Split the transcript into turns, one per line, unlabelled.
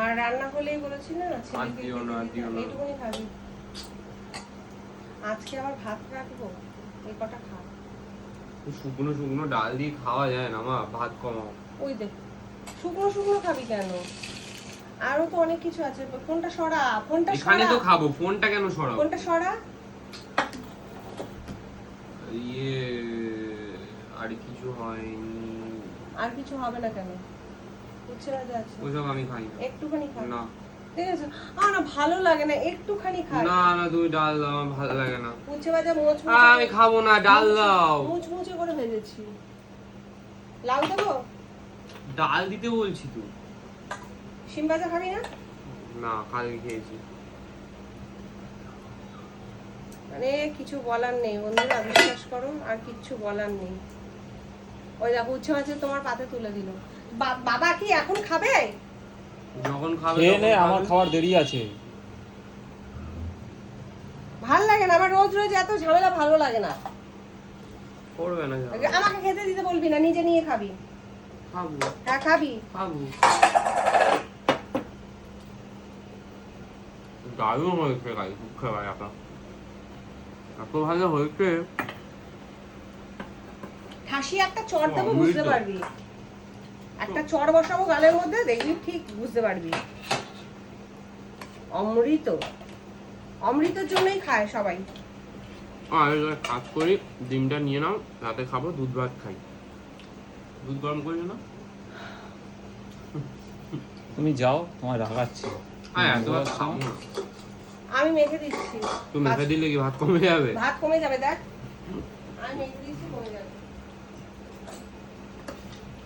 আর রান্না হলেই বলেছি না
আর দিও না, দিও না।
এইটুকুনি খাবি। আজকে আবার ভাত রাখবো, এই কটা খা।
শুকনো শুকনো ডাল দিয়ে খাওয়া যায় না মা, ভাত কমাও।
ওই দেখ, শুকনো শুকনো খাবি কেন? আরো তো অনেক কিছু আছে। ফোনটা সরা, ফোনটা
এখানে
সরা।
তো খাবো, ফোনটা কেন সরাও?
ফোনটা সরা।
ইয়ে, আর কিছু হয়নি।
আর কিছু হবে না কেন? উচ্ছে ভাজা আছে,
ওসব আমি খাই না।
একটুখানি খা।
না
ঠিক আছে, আমার না ভালো লাগে না, একটুখানি খা।
না না, তুমি ডাল দাও, আমার ভালো লাগে না।
উচ্ছে ভাজা মোচ
আমি খাবো না, ডাল দাও।
মুচমুচে করে ভেজেছি। লাউ দেবো?
ডাল দিতে বলছি তো।
শিম ভাজা খাবি না?
না, কালকে খেয়েছি।
মানে কিছু বলার নেই বন্ধুরা, বিশ্বাস করো, আর কিচ্ছু বলার নেই। ওই দেখো উচ্ছে মাছ তোমার পাতে তুলে দিল। বাবা কি এখন খাবে?
যখন খাবে
খেয়ে নে,
তখন
আমার
খাবে।
খাবার দেরি আছে।
ভাল লাগে না আমার রোজ রোজ এত ঝামেলা, ভালো লাগে না।
করবে না যা।
আমাকে খেতে দিতে বলবি না, নিজে নিয়ে খাবি।
খাবো
হ্যাঁ খাবি।
খাবো। দারুণ হয়েছে গাই, খুব খাবার আপনার এত ভালো হয়েছে।
ঠাসি একটা চড় দেবো,
অমৃত।
বুঝতে পারবি। একটা চড় বসাবো গালের মধ্যে, দেখবি ঠিক বুঝতে পারবি। অমৃত, অমৃতের জন্যই খায় সবাই।
আর এবার কাজ করি, ডিমটা নিয়ে নাও, রাতে খাবো, দুধ ভাত খাই। দুধ গরম করি না।
তুমি যাও, তোমায় রাগাচ্ছি।
হ্যাঁ, এত ভাত খাবো না।
আমি মেখে দিচ্ছি।
তুমি মেখে দিলে কি ভাত কমে যাবে?
ভাত কমে যাবে, দেখ আমি মেখে দিচ্ছি, কমে যাবে।